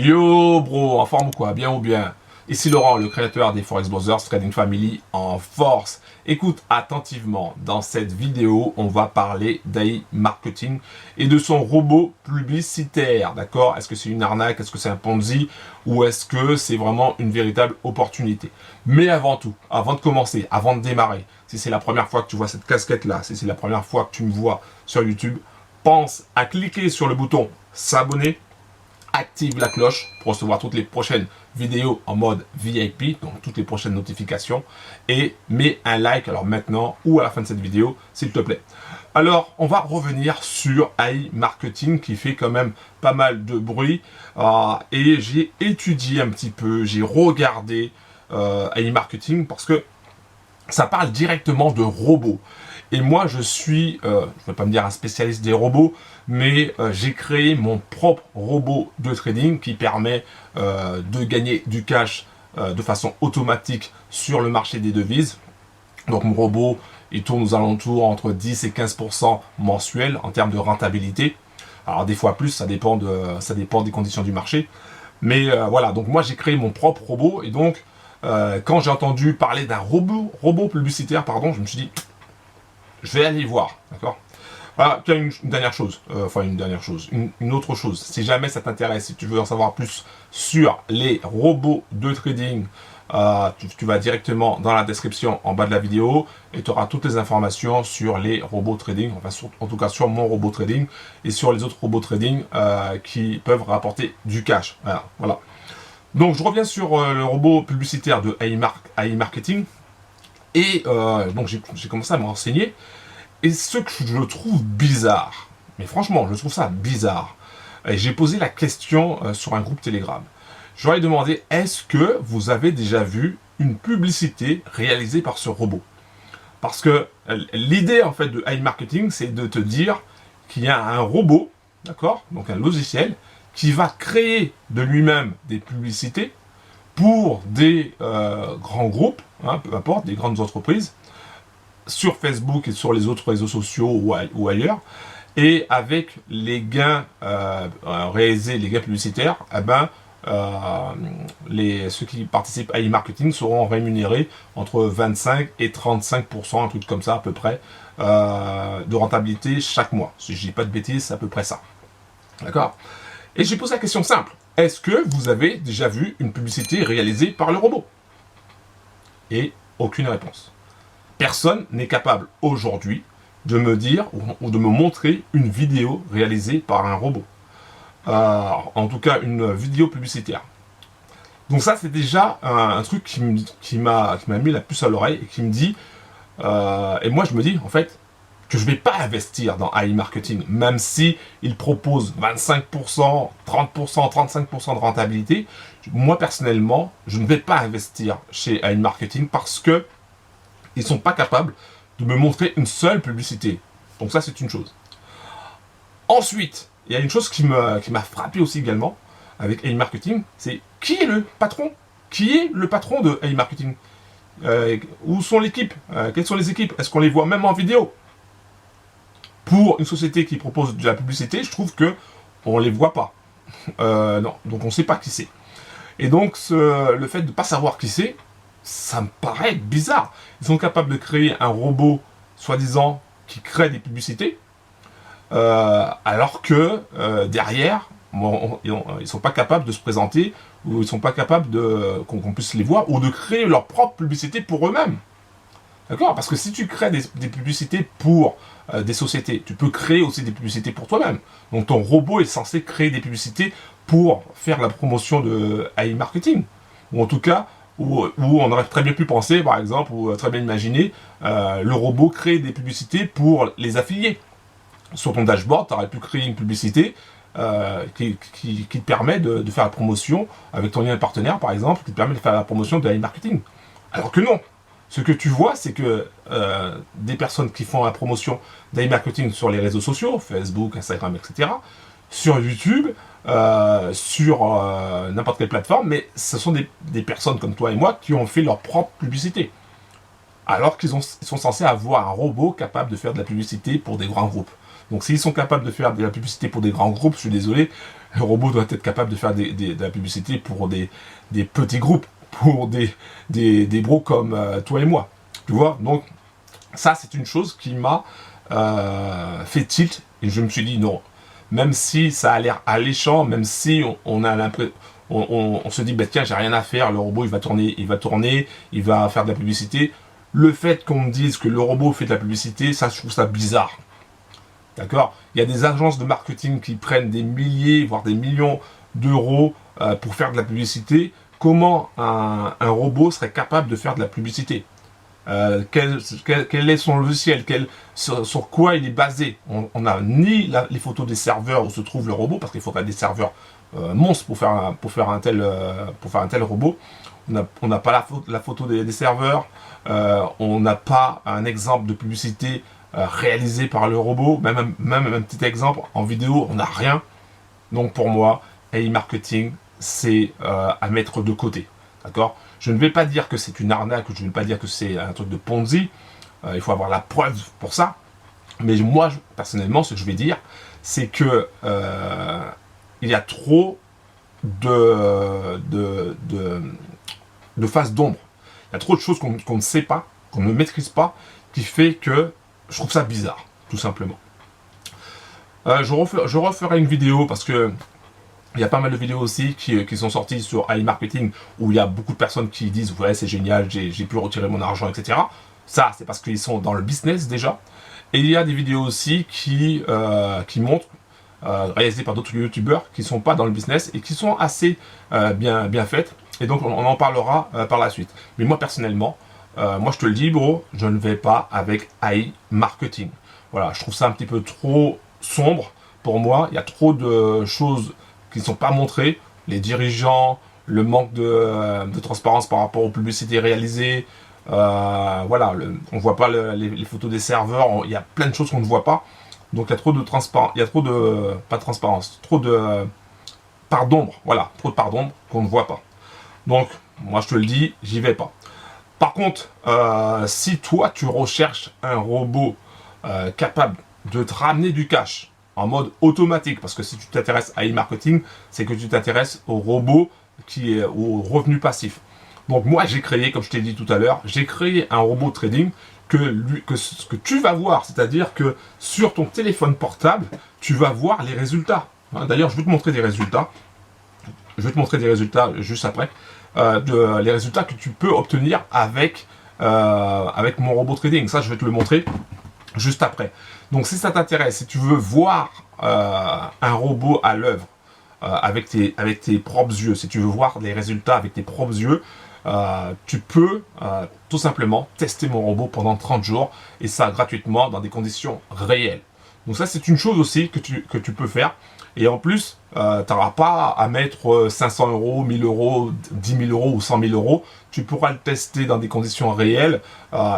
Yo bro, en forme ou quoi? Bien ou bien? Ici Laurent, le créateur des Forex Brothers Trading Family en force. Écoute attentivement, dans cette vidéo, on va parler d'AI Marketing et de son robot publicitaire, d'accord? Est-ce que c'est une arnaque? Est-ce que c'est un Ponzi? Ou est-ce que c'est vraiment une véritable opportunité? Mais avant tout, avant de commencer, avant de démarrer, si c'est la première fois que tu vois cette casquette-là, si c'est la première fois que tu me vois sur YouTube, pense à cliquer sur le bouton s'abonner. Active la cloche pour recevoir toutes les prochaines vidéos en mode VIP, donc toutes les prochaines notifications, et mets un like alors maintenant ou à la fin de cette vidéo s'il te plaît. Alors on va revenir sur AI Marketing qui fait quand même pas mal de bruit et j'ai étudié un petit peu, j'ai regardé AI Marketing parce que ça parle directement de robots. Et moi, je suis, je ne vais pas me dire un spécialiste des robots, mais j'ai créé mon propre robot de trading qui permet de gagner du cash de façon automatique sur le marché des devises. Donc mon robot, il tourne aux alentours entre 10 et 15% mensuels en termes de rentabilité. Alors des fois plus, ça dépend des conditions du marché. Mais voilà, donc moi j'ai créé mon propre robot et donc quand j'ai entendu parler d'un robot publicitaire, pardon, je me suis dit, je vais aller voir, d'accord. Voilà, puis une dernière chose, une autre chose. Si jamais ça t'intéresse, si tu veux en savoir plus sur les robots de trading, tu vas directement dans la description en bas de la vidéo et tu auras toutes les informations sur les robots trading, enfin en tout cas sur mon robot trading et sur les autres robots trading qui peuvent rapporter du cash. Voilà. Donc je reviens sur le robot publicitaire de AI Marketing et donc j'ai commencé à me renseigner et ce que je trouve bizarre, mais franchement je trouve ça bizarre, et j'ai posé la question sur un groupe Telegram. Je leur ai demandé, est-ce que vous avez déjà vu une publicité réalisée par ce robot? Parce que l'idée en fait de AI Marketing, c'est de te dire qu'il y a un robot, d'accord, donc un logiciel, qui va créer de lui-même des publicités pour des grands groupes, peu importe, des grandes entreprises, sur Facebook et sur les autres réseaux sociaux ou ailleurs, et avec les gains réalisés, les gains publicitaires, ceux qui participent à e-marketing seront rémunérés entre 25 et 35%, un truc comme ça à peu près, de rentabilité chaque mois. Si je dis pas de bêtises, c'est à peu près ça. D'accord? Et j'ai posé la question simple. Est-ce que vous avez déjà vu une publicité réalisée par le robot? Et aucune réponse. Personne n'est capable aujourd'hui de me dire ou de me montrer une vidéo réalisée par un robot. En tout cas, une vidéo publicitaire. Donc ça, c'est déjà un truc qui m'a mis la puce à l'oreille et qui me dit... et moi, je me dis, en fait, que je ne vais pas investir dans AI Marketing, même si il propose 25%, 30%, 35% de rentabilité. Moi, personnellement, je ne vais pas investir chez AI Marketing parce que ils sont pas capables de me montrer une seule publicité. Donc ça, c'est une chose. Ensuite, il y a une chose qui m'a frappé aussi également avec AI Marketing, c'est qui est le patron? Qui est le patron de AI Marketing? Où sont l'équipe? Quelles sont les équipes? Est-ce qu'on les voit même en vidéo? Pour une société qui propose de la publicité, je trouve que on les voit pas. Non, donc on ne sait pas qui c'est. Et donc le fait de ne pas savoir qui c'est, ça me paraît bizarre. Ils sont capables de créer un robot, soi-disant, qui crée des publicités, alors que derrière, ils sont pas capables de se présenter, ou ils sont pas capables qu'on puisse les voir, ou de créer leur propre publicité pour eux-mêmes. D'accord? Parce que si tu crées des publicités pour des sociétés, tu peux créer aussi des publicités pour toi-même. Donc ton robot est censé créer des publicités pour faire la promotion de AI Marketing. Ou en tout cas, où on aurait très bien pu penser, par exemple, ou très bien imaginer, le robot créer des publicités pour les affiliés. Sur ton dashboard, tu aurais pu créer une publicité qui te permet de faire la promotion avec ton lien partenaire, par exemple, qui te permet de faire la promotion de AI Marketing. Alors que non. Ce que tu vois, c'est que des personnes qui font la promotion d'AI Marketing sur les réseaux sociaux, Facebook, Instagram, etc., sur YouTube, sur n'importe quelle plateforme, mais ce sont des personnes comme toi et moi qui ont fait leur propre publicité. Alors qu'ils sont censés avoir un robot capable de faire de la publicité pour des grands groupes. Donc s'ils sont capables de faire de la publicité pour des grands groupes, je suis désolé, le robot doit être capable de faire de la publicité pour des petits groupes, pour des bros comme toi et moi. Tu vois? Donc ça, c'est une chose qui m'a fait tilt, et je me suis dit non, même si ça a l'air alléchant, même si on a l'impression, on se dit bah tiens, j'ai rien à faire, le robot il va tourner, il va faire de la publicité. Le fait qu'on me dise que le robot fait de la publicité, ça, je trouve ça bizarre. D'accord? Il y a des agences de marketing qui prennent des milliers, voire des millions d'euros pour faire de la publicité. Comment un robot serait capable de faire de la publicité? Quel est son logiciel, sur quoi il est basé? On n'a ni les photos des serveurs où se trouve le robot, parce qu'il faudrait des serveurs monstres pour faire un tel robot. On n'a pas la photo des serveurs, on n'a pas un exemple de publicité réalisé par le robot, même un petit exemple en vidéo, on n'a rien. Donc pour moi, AI marketing, c'est à mettre de côté. D'accord? Je ne vais pas dire que c'est une arnaque, je ne vais pas dire que c'est un truc de Ponzi, il faut avoir la preuve pour ça. Mais moi, personnellement, ce que je vais dire, c'est que il y a trop de faces d'ombre. Il y a trop de choses qu'on ne sait pas, qu'on ne maîtrise pas, qui fait que je trouve ça bizarre, tout simplement. Je referai une vidéo parce que il y a pas mal de vidéos aussi qui sont sorties sur AI Marketing où il y a beaucoup de personnes qui disent ouais c'est génial, j'ai pu retirer mon argent, etc. Ça c'est parce qu'ils sont dans le business déjà. Et il y a des vidéos aussi qui montrent, réalisées par d'autres youtubeurs qui ne sont pas dans le business et qui sont assez bien faites. Et donc on en parlera par la suite. Mais moi personnellement, moi je te le dis bro, je ne vais pas avec AI Marketing. Voilà, je trouve ça un petit peu trop sombre pour moi. Il y a trop de choses qui ne sont pas montrées. Les dirigeants, le manque de transparence par rapport aux publicités réalisées. Voilà, on ne voit pas les photos des serveurs. Il y a plein de choses qu'on ne voit pas. Donc il y a trop de transparence. Il y a trop de... Pas de transparence. Trop de part d'ombre. Voilà, trop de part d'ombre qu'on ne voit pas. Donc, moi je te le dis, j'y vais pas. Par contre, si toi tu recherches un robot capable de te ramener du cash en mode automatique, parce que si tu t'intéresses à e-marketing, c'est que tu t'intéresses au robot qui est au revenu passif. Donc moi j'ai créé, comme je t'ai dit tout à l'heure, j'ai créé un robot trading ce que tu vas voir, c'est-à-dire que sur ton téléphone portable, tu vas voir les résultats. D'ailleurs, je vais te montrer des résultats. Je vais te montrer des résultats juste après. Les résultats que tu peux obtenir avec mon robot trading. Ça, je vais te le montrer juste après. Donc, si ça t'intéresse, si tu veux voir un robot à l'œuvre avec tes propres yeux, si tu veux voir les résultats avec tes propres yeux, tu peux tout simplement tester mon robot pendant 30 jours et ça gratuitement dans des conditions réelles. Donc ça, c'est une chose aussi que tu peux faire. Et en plus, tu n'auras pas à mettre 500 euros, 1000 euros, 10 000 euros ou 100 000 euros. Tu pourras le tester dans des conditions réelles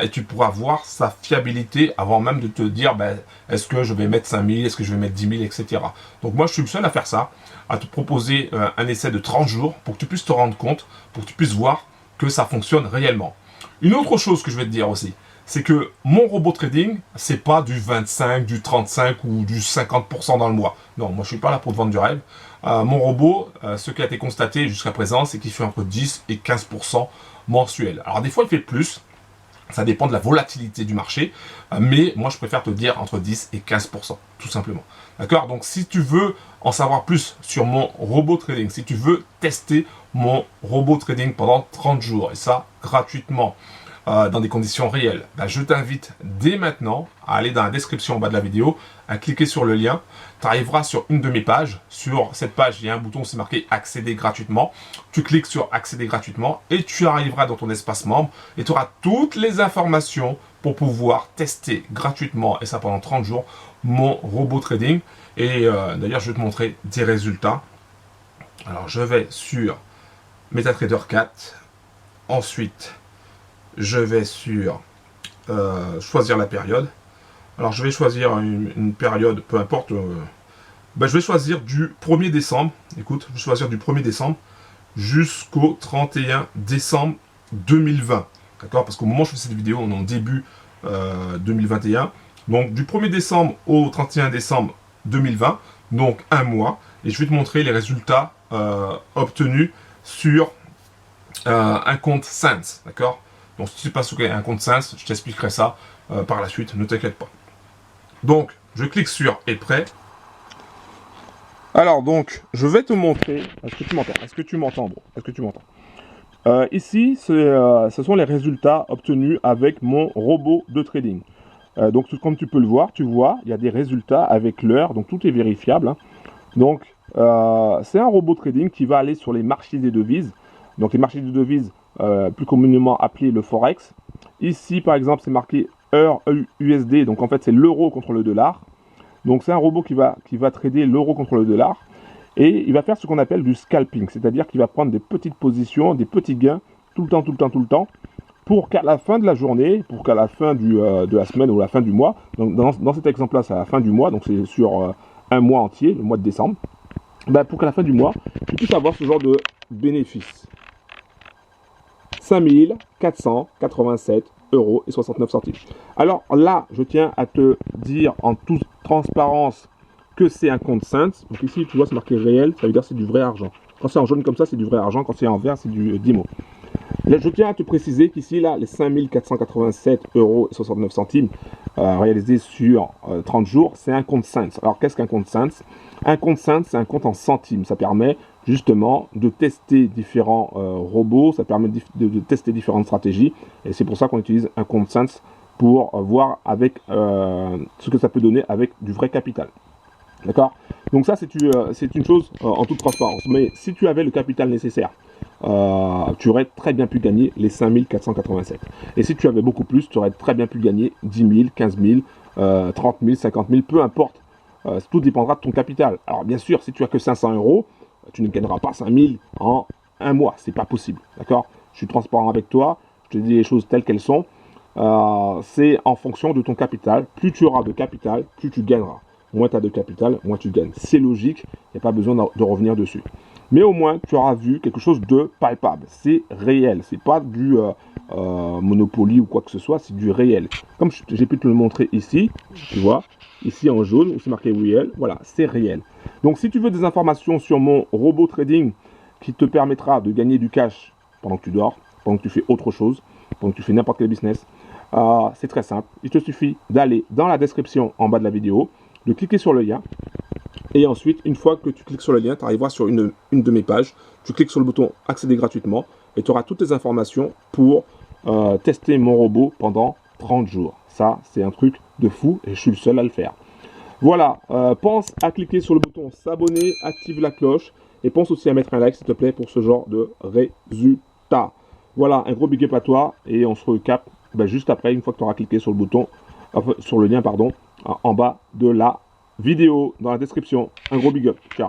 et tu pourras voir sa fiabilité avant même de te dire ben, est-ce que je vais mettre 5 000, est-ce que je vais mettre 10 000, etc. Donc moi, je suis le seul à faire ça, à te proposer un essai de 30 jours pour que tu puisses te rendre compte, pour que tu puisses voir que ça fonctionne réellement. Une autre chose que je vais te dire aussi, c'est que mon robot trading, c'est pas du 25, du 35 ou du 50% dans le mois. Non, moi je suis pas là pour te vendre du rêve. Mon robot, ce qui a été constaté jusqu'à présent, c'est qu'il fait entre 10 et 15% mensuel. Alors des fois il fait plus, ça dépend de la volatilité du marché, mais moi je préfère te dire entre 10 et 15%, tout simplement. D'accord? Donc si tu veux en savoir plus sur mon robot trading, si tu veux tester mon robot trading pendant 30 jours, et ça gratuitement, dans des conditions réelles, ben, je t'invite dès maintenant à aller dans la description en bas de la vidéo, à cliquer sur le lien. Tu arriveras sur une de mes pages. Sur cette page, il y a un bouton, c'est marqué accéder gratuitement. Tu cliques sur accéder gratuitement et tu arriveras dans ton espace membre et tu auras toutes les informations pour pouvoir tester gratuitement, et ça pendant 30 jours, mon robot trading. Et d'ailleurs, je vais te montrer des résultats. Alors, je vais sur MetaTrader 4. Ensuite, je vais sur choisir la période. Alors je vais choisir une période, peu importe. Je vais choisir du 1er décembre. Écoute, je vais choisir du 1er décembre jusqu'au 31 décembre 2020. D'accord? Parce qu'au moment où je fais cette vidéo, on est en début 2021. Donc du 1er décembre au 31 décembre 2020, donc un mois, et je vais te montrer les résultats obtenus sur un compte Sense, d'accord? Donc si tu sais pas ce qu'est un compte Sense, je t'expliquerai ça par la suite, ne t'inquiète pas. Donc je clique sur est prêt. Alors donc je vais te montrer. Est-ce que tu m'entends? Est-ce que tu m'entends? Bon, est-ce que tu m'entends? Ici, ce sont les résultats obtenus avec mon robot de trading. Donc, comme tu peux le voir, tu vois, il y a des résultats avec l'heure, donc tout est vérifiable. Hein. Donc, c'est un robot trading qui va aller sur les marchés des devises. Donc, les marchés des devises, plus communément appelés le Forex. Ici, par exemple, c'est marqué heure USD, donc en fait, c'est l'euro contre le dollar. Donc, c'est un robot qui va trader l'euro contre le dollar. Et il va faire ce qu'on appelle du scalping, c'est-à-dire qu'il va prendre des petites positions, des petits gains, tout le temps, pour qu'à la fin de la journée, pour qu'à la fin de la semaine ou la fin du mois, donc dans cet exemple-là, c'est à la fin du mois, donc c'est sur un mois entier, le mois de décembre, ben pour qu'à la fin du mois, tu puisses avoir ce genre de bénéfice. 5 487 € et 69 centimes. Alors là, je tiens à te dire en toute transparence que c'est un compte Sense. Donc ici, tu vois, c'est marqué réel, ça veut dire que c'est du vrai argent. Quand c'est en jaune comme ça, c'est du vrai argent. Quand c'est en vert, c'est du DIMO. Là, je tiens à te préciser qu'ici, là, les 5 487 € et 69 centimes réalisés sur 30 jours, c'est un compte Sense. Alors, qu'est-ce qu'un compte Sense? Un compte Sense, c'est un compte en centimes. Ça permet justement de tester différents robots, ça permet de tester différentes stratégies. Et c'est pour ça qu'on utilise un compte Sense pour voir avec ce que ça peut donner avec du vrai capital. D'accord? Donc ça, c'est une chose en toute transparence. Mais si tu avais le capital nécessaire, tu aurais très bien pu gagner les 5 487. Et si tu avais beaucoup plus, tu aurais très bien pu gagner 10 000, 15 000, 30 000, 50 000, peu importe. Tout dépendra de ton capital. Alors bien sûr, si tu as que 500 €, tu ne gagneras pas 5 000 en un mois. C'est pas possible. D'accord? Je suis transparent avec toi. Je te dis les choses telles qu'elles sont. C'est en fonction de ton capital. Plus tu auras de capital, plus tu gagneras. Moins tu as de capital, moins tu gagnes. C'est logique, il n'y a pas besoin de revenir dessus. Mais au moins, tu auras vu quelque chose de palpable. C'est réel, c'est pas du Monopoly ou quoi que ce soit, c'est du réel. Comme j'ai pu te le montrer ici, tu vois, ici en jaune, où c'est marqué réel, voilà, c'est réel. Donc si tu veux des informations sur mon robot trading qui te permettra de gagner du cash pendant que tu dors, pendant que tu fais autre chose, pendant que tu fais n'importe quel business, c'est très simple. Il te suffit d'aller dans la description en bas de la vidéo, de cliquer sur le lien, et ensuite, une fois que tu cliques sur le lien, tu arriveras sur une de mes pages, tu cliques sur le bouton accéder gratuitement, et tu auras toutes les informations pour tester mon robot pendant 30 jours. Ça, c'est un truc de fou, et je suis le seul à le faire. Voilà, pense à cliquer sur le bouton s'abonner, active la cloche, et pense aussi à mettre un like, s'il te plaît, pour ce genre de résultats. Voilà, un gros big up à toi, et on se recapte juste après, une fois que tu auras cliqué sur le bouton, sur le lien, pardon, en bas de la vidéo, dans la description. Un gros big up. Ciao.